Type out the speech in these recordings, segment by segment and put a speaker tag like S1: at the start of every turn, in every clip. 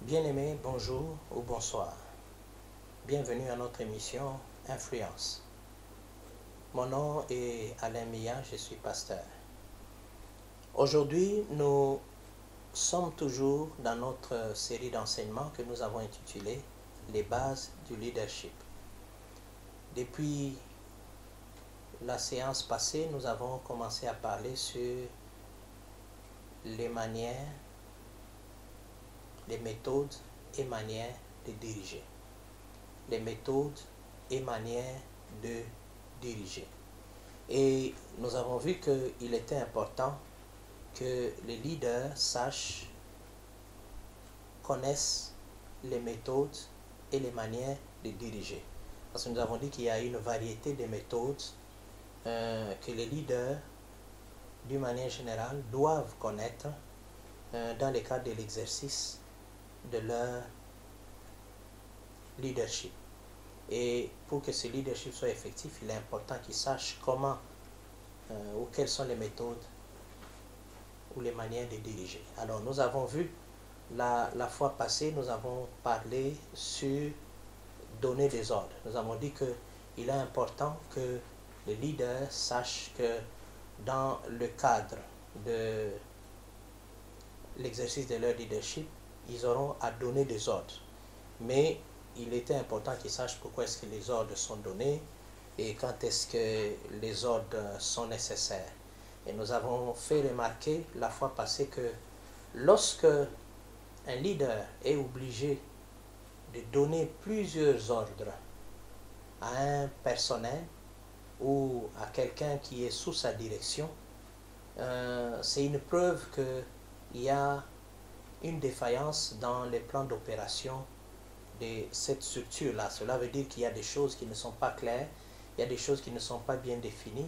S1: Bien-aimés, bonjour ou bonsoir. Bienvenue à notre émission Influence. Mon nom est Alain Mia, je suis pasteur. Aujourd'hui, nous sommes toujours dans notre série d'enseignements que nous avons intitulée Les bases du leadership. Depuis la séance passée, nous avons commencé à parler sur les manières, les méthodes et manières de diriger. Les méthodes et manières de diriger. Et nous avons vu qu'il était important que les leaders connaissent les méthodes et les manières de diriger. Parce que nous avons dit qu'il y a une variété de méthodes que les leaders, d'une manière générale, doivent connaître dans le cadre de l'exercice de leur leadership. Et pour que ce leadership soit effectif, il est important qu'ils sachent comment ou quelles sont les méthodes ou les manières de diriger. Alors, nous avons vu, la fois passée, nous avons parlé sur donner des ordres. Nous avons dit qu'il est important que les leaders sachent que dans le cadre de l'exercice de leur leadership, ils auront à donner des ordres. Mais il était important qu'ils sachent pourquoi est-ce que les ordres sont donnés et quand est-ce que les ordres sont nécessaires. Et nous avons fait remarquer la fois passée que lorsque un leader est obligé de donner plusieurs ordres à un personnel ou à quelqu'un qui est sous sa direction, c'est une preuve qu'il y a une défaillance dans les plans d'opération de cette structure-là. Cela veut dire qu'il y a des choses qui ne sont pas claires, il y a des choses qui ne sont pas bien définies,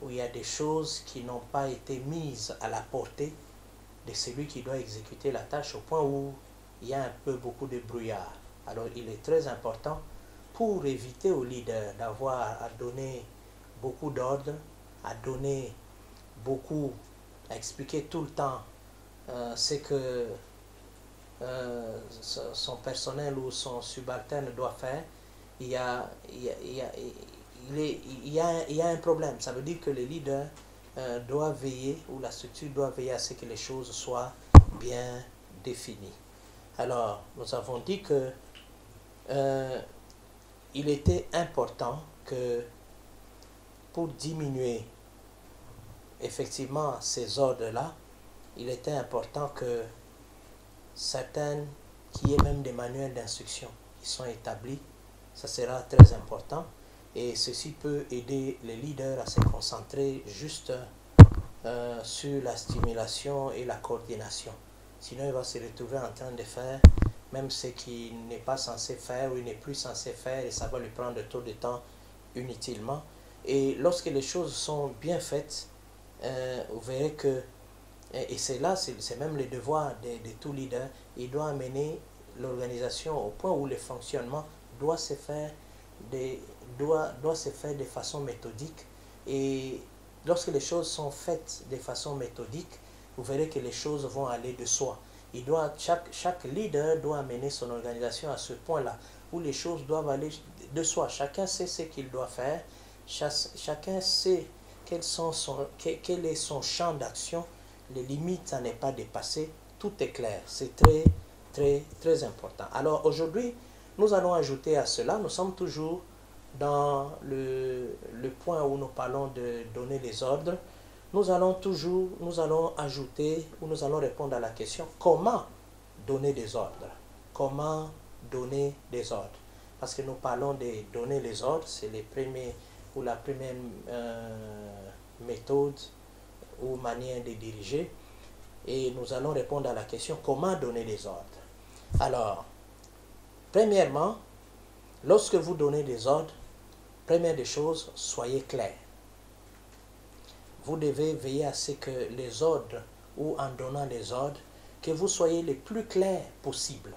S1: ou il y a des choses qui n'ont pas été mises à la portée de celui qui doit exécuter la tâche, au point où il y a beaucoup de brouillard. Alors il est très important pour éviter aux leaders d'avoir à donner beaucoup d'ordres, à donner beaucoup, à expliquer tout le temps ce que son personnel ou son subalterne doit faire. Il y a un problème. Ça veut dire que le leader doit veiller, ou la structure doit veiller à ce que les choses soient bien définies. Alors, nous avons dit que il était important que pour diminuer effectivement ces ordres-là, il était important que certaines, qui est même des manuels d'instruction, qui sont établis, ça sera très important et ceci peut aider les leaders à se concentrer juste sur la stimulation et la coordination. Sinon, il va se retrouver en train de faire même ce qu'il n'est pas censé faire ou il n'est plus censé faire et ça va lui prendre trop de temps inutilement. Et lorsque les choses sont bien faites, vous verrez que, et c'est là, c'est même le devoir de tout leader, il doit amener l'organisation au point où le fonctionnement doit se faire de façon méthodique. Et lorsque les choses sont faites de façon méthodique, vous verrez que les choses vont aller de soi. Chaque leader doit amener son organisation à ce point-là, où les choses doivent aller de soi. Chacun sait ce qu'il doit faire, chacun sait quel est son champ d'action, les limites à ne pas dépasser, tout est clair. C'est très, très, très important. Alors aujourd'hui, nous allons ajouter à cela, nous sommes toujours dans le point où nous parlons de donner les ordres. Nous allons ajouter ou nous allons répondre à la question comment donner des ordres. Comment donner des ordres. Parce que nous parlons de donner les ordres, c'est la première méthode ou manière de diriger. Et nous allons répondre à la question comment donner des ordres. Alors, premièrement, lorsque vous donnez des ordres, première des choses, soyez clair. Vous devez veiller à ce que les ordres, ou en donnant les ordres, que vous soyez le plus clair possible.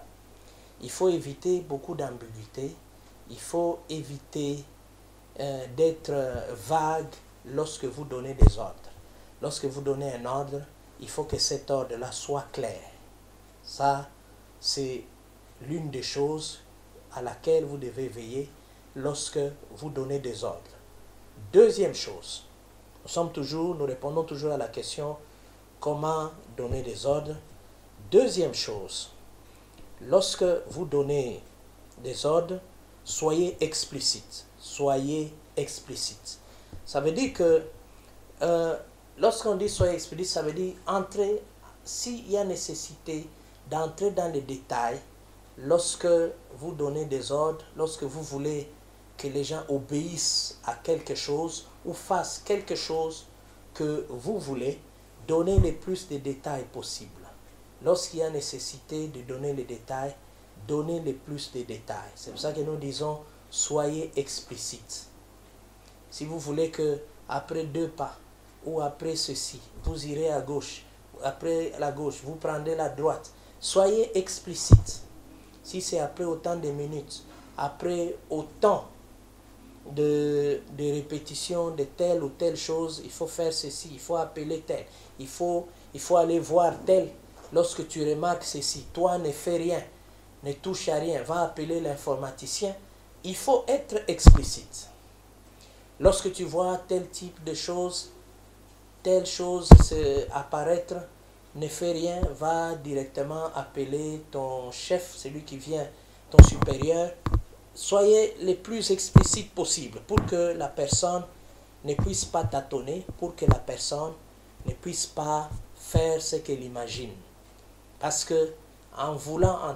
S1: Il faut éviter beaucoup d'ambiguïté. Il faut éviter d'être vague lorsque vous donnez des ordres. Lorsque vous donnez un ordre, il faut que cet ordre-là soit clair. Ça, c'est l'une des choses à laquelle vous devez veiller lorsque vous donnez des ordres. Deuxième chose, nous répondons toujours à la question comment donner des ordres. Deuxième chose, lorsque vous donnez des ordres, soyez explicite. Soyez explicite. Ça veut dire que lorsqu'on dit soyez explicite, ça veut dire s'il y a nécessité d'entrer dans les détails, lorsque vous donnez des ordres, lorsque vous voulez que les gens obéissent à quelque chose ou fassent quelque chose que vous voulez, donnez le plus de détails possible. Lorsqu'il y a nécessité de donner les détails, donnez le plus de détails. C'est pour ça que nous disons soyez explicite. Si vous voulez que après 2 pas ou après ceci, vous irez à gauche, après la gauche, vous prendrez la droite, soyez explicite. Si c'est après autant de minutes, après autant de répétitions de telle ou telle chose, il faut faire ceci, il faut appeler tel, il faut aller voir tel. Lorsque tu remarques ceci, toi ne fais rien, ne touche à rien, va appeler l'informaticien. Il faut être explicite. Lorsque tu vois tel type de choses, telle chose apparaître, ne fais rien, va directement appeler ton chef, celui qui vient, ton supérieur. Soyez le plus explicite possible pour que la personne ne puisse pas tâtonner, pour que la personne ne puisse pas faire ce qu'elle imagine. Parce que en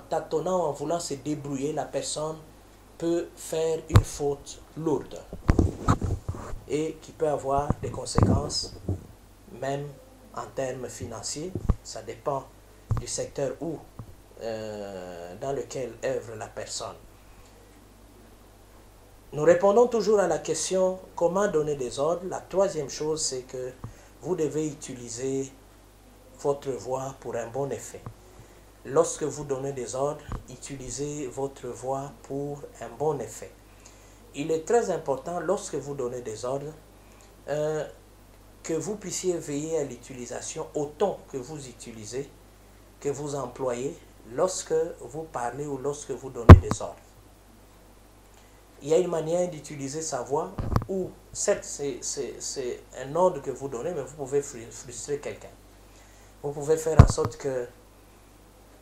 S1: tâtonnant, en voulant se débrouiller, la personne peut faire une faute lourde et qui peut avoir des conséquences même en termes financiers. Ça dépend du secteur dans lequel œuvre la personne. Nous répondons toujours à la question comment donner des ordres. La troisième chose, c'est que vous devez utiliser votre voix pour un bon effet. Lorsque vous donnez des ordres, utilisez votre voix pour un bon effet. Il est très important, lorsque vous donnez des ordres, que vous puissiez veiller à l'utilisation, au ton que vous utilisez, que vous employez lorsque vous parlez ou lorsque vous donnez des ordres. Il y a une manière d'utiliser sa voix où, certes, c'est un ordre que vous donnez, mais vous pouvez frustrer quelqu'un. Vous pouvez faire en sorte que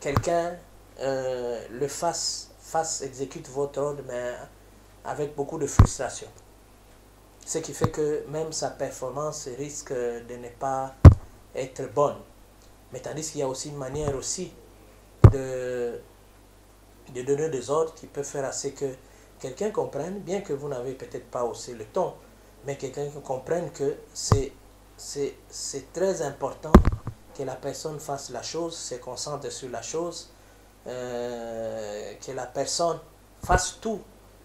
S1: quelqu'un exécute votre ordre, mais avec beaucoup de frustration. Ce qui fait que même sa performance risque de ne pas être bonne. Mais tandis qu'il y a aussi une manière aussi de donner des ordres qui peut faire à ce que quelqu'un comprenne, bien que vous n'avez peut-être pas haussé le ton, mais quelqu'un comprenne que c'est très important que la personne fasse la chose, se concentre sur la chose, que la personne fasse tout.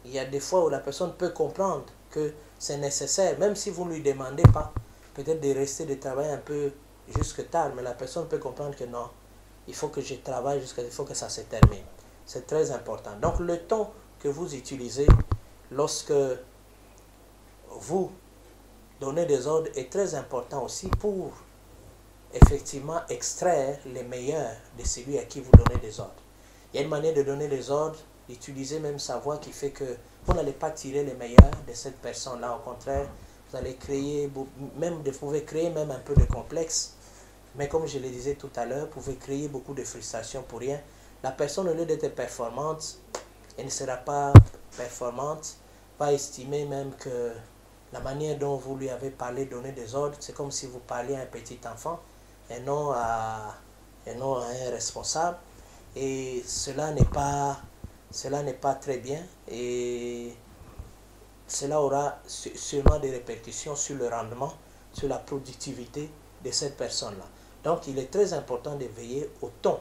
S1: Il y a des fois où la personne peut comprendre que c'est nécessaire, même si vous ne lui demandez pas, peut-être de rester, de travailler un peu jusque tard, mais la personne peut comprendre que non, il faut que je travaille il faut que ça se termine. C'est très important. Donc le ton que vous utilisez lorsque vous donnez des ordres est très important aussi pour effectivement extraire les meilleurs de celui à qui vous donnez des ordres. Il y a une manière de donner des ordres, d'utiliser même sa voix qui fait que vous n'allez pas tirer les meilleurs de cette personne-là. Au contraire, vous allez vous pouvez créer même un peu de complexe. Mais comme je le disais tout à l'heure, vous pouvez créer beaucoup de frustration pour rien. La personne, au lieu d'être performante, elle ne sera pas performante, va estimer même que la manière dont vous lui avez parlé, donner des ordres, c'est comme si vous parliez à un petit enfant et non à un responsable. Et cela n'est pas très bien et cela aura sûrement des répercussions sur le rendement, sur la productivité de cette personne-là. Donc il est très important de veiller au ton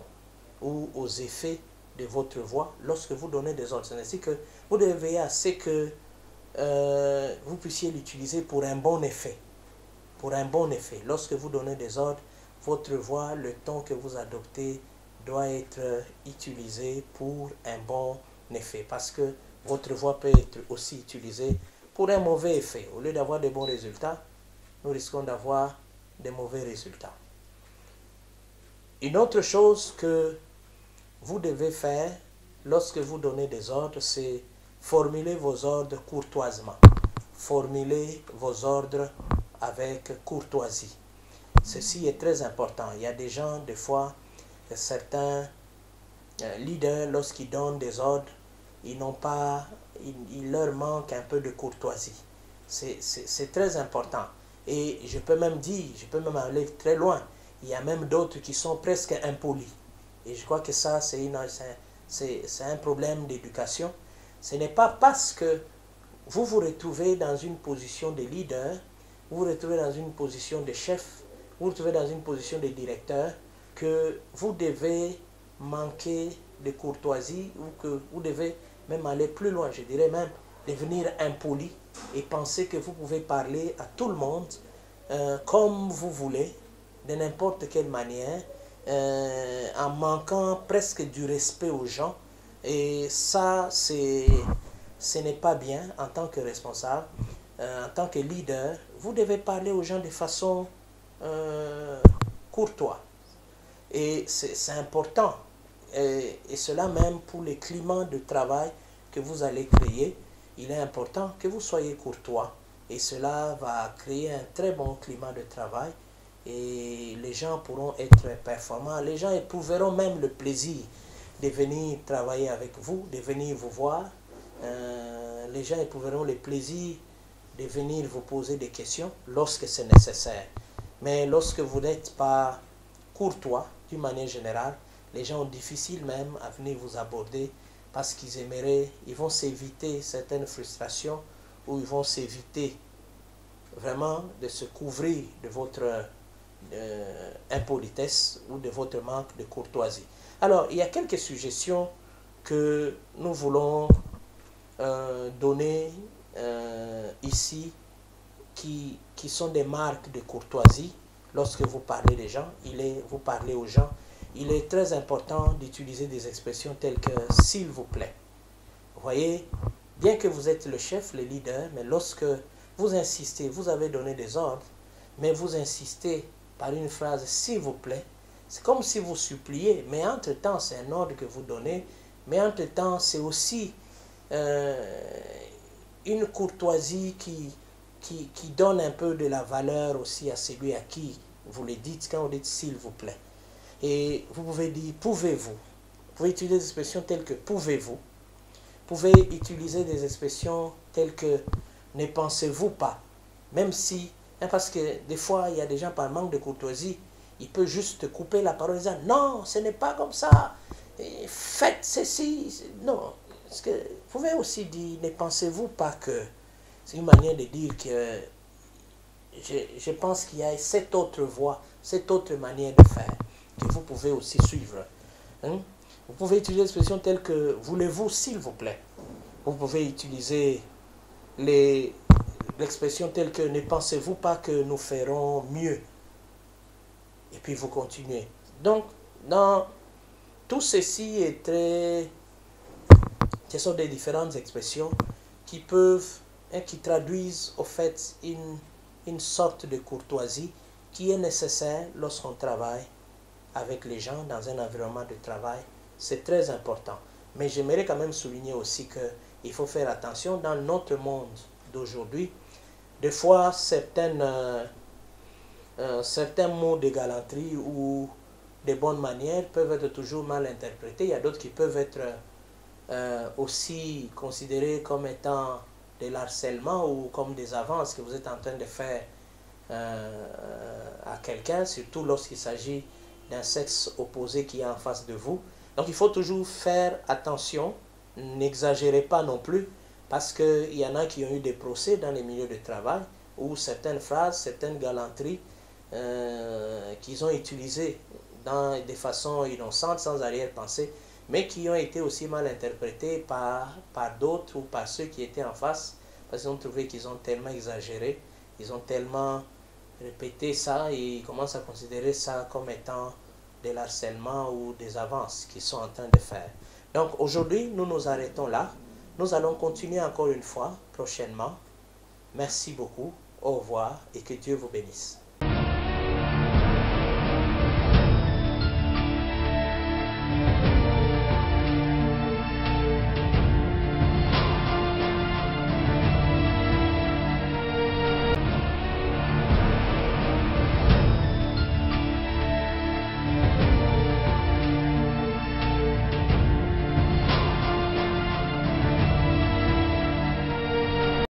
S1: ou aux effets de votre voix lorsque vous donnez des ordres. C'est-à-dire que vous devez veiller à ce que vous puissiez l'utiliser pour un bon effet. Pour un bon effet. Lorsque vous donnez des ordres, votre voix, le ton que vous adoptez doit être utilisé pour un bon effet. Parce que votre voix peut être aussi utilisée pour un mauvais effet. Au lieu d'avoir de bons résultats, nous risquons d'avoir de mauvais résultats. Une autre chose que vous devez faire lorsque vous donnez des ordres, c'est formuler vos ordres courtoisement. Formulez vos ordres avec courtoisie. Ceci est très important. Il y a des gens, des fois, certains leaders, lorsqu'ils donnent des ordres, il leur manque un peu de courtoisie. C'est très important. Et je peux même aller très loin. Il y a même d'autres qui sont presque impolis. Et je crois que ça, c'est un problème d'éducation. Ce n'est pas parce que vous vous retrouvez dans une position de leader, vous vous retrouvez dans une position de chef, vous vous retrouvez dans une position de directeur, que vous devez manquer de courtoisie ou que vous devez même aller plus loin, je dirais même devenir impoli et penser que vous pouvez parler à tout le monde comme vous voulez, de n'importe quelle manière, en manquant presque du respect aux gens. Et ça, ce n'est pas bien en tant que responsable, en tant que leader. Vous devez parler aux gens de façon courtoise. Et c'est important. Et cela même pour le climat de travail que vous allez créer, il est important que vous soyez courtois. Et cela va créer un très bon climat de travail. Et les gens pourront être performants. Les gens éprouveront même le plaisir de venir travailler avec vous, de venir vous voir. Les gens éprouveront le plaisir de venir vous poser des questions lorsque c'est nécessaire. Mais lorsque vous n'êtes pas courtois, d'une manière générale, les gens ont difficile même à venir vous aborder parce ils vont s'éviter certaines frustrations ou ils vont s'éviter vraiment de se couvrir de votre impolitesse ou de votre manque de courtoisie. Alors, il y a quelques suggestions que nous voulons donner ici qui sont des marques de courtoisie. Lorsque vous parlez des gens, vous parlez aux gens, il est très important d'utiliser des expressions telles que « s'il vous plaît ». Vous voyez, bien que vous êtes le chef, le leader, mais lorsque vous insistez, vous avez donné des ordres, mais vous insistez par une phrase « s'il vous plaît », c'est comme si vous suppliez, mais entre-temps, c'est un ordre que vous donnez, mais entre-temps, c'est aussi une courtoisie qui donne un peu de la valeur aussi à celui à qui vous le dites quand vous dites « s'il vous plaît ». Et vous pouvez dire « pouvez-vous ». Vous pouvez utiliser des expressions telles que « pouvez-vous ». Vous pouvez utiliser des expressions telles que « ne pensez-vous pas ». Même si, parce que des fois, il y a des gens par manque de courtoisie, ils peuvent juste couper la parole en disant « non, ce n'est pas comme ça, faites ceci ». Non, parce que vous pouvez aussi dire « ne pensez-vous pas que ». C'est une manière de dire que je pense qu'il y a cette autre voie, cette autre manière de faire que vous pouvez aussi suivre. Vous pouvez utiliser l'expression telle que « voulez-vous s'il vous plaît ». Vous pouvez utiliser l'expression telle que « ne pensez-vous pas que nous ferons mieux ». Et puis vous continuez. Donc, dans tout ceci ce sont des différentes expressions qui traduisent au fait une sorte de courtoisie qui est nécessaire lorsqu'on travaille avec les gens dans un environnement de travail. C'est très important. Mais j'aimerais quand même souligner aussi qu'il faut faire attention dans notre monde d'aujourd'hui. Des fois, certains mots de galanterie ou de bonnes manières peuvent être toujours mal interprétés. Il y a d'autres qui peuvent être aussi considérés comme étant de l'harcèlement ou comme des avances que vous êtes en train de faire à quelqu'un, surtout lorsqu'il s'agit d'un sexe opposé qui est en face de vous. Donc il faut toujours faire attention, n'exagérez pas non plus, parce qu'il y en a qui ont eu des procès dans les milieux de travail où certaines phrases, certaines galanteries qu'ils ont utilisées de façon innocente, sans arrière-pensée, mais qui ont été aussi mal interprétées par d'autres ou par ceux qui étaient en face, parce qu'ils ont trouvé qu'ils ont tellement exagéré, ils ont tellement répété ça et ils commencent à considérer ça comme étant de l'harcèlement ou des avances qu'ils sont en train de faire. Donc aujourd'hui, nous nous arrêtons là. Nous allons continuer encore une fois prochainement. Merci beaucoup, au revoir et que Dieu vous bénisse.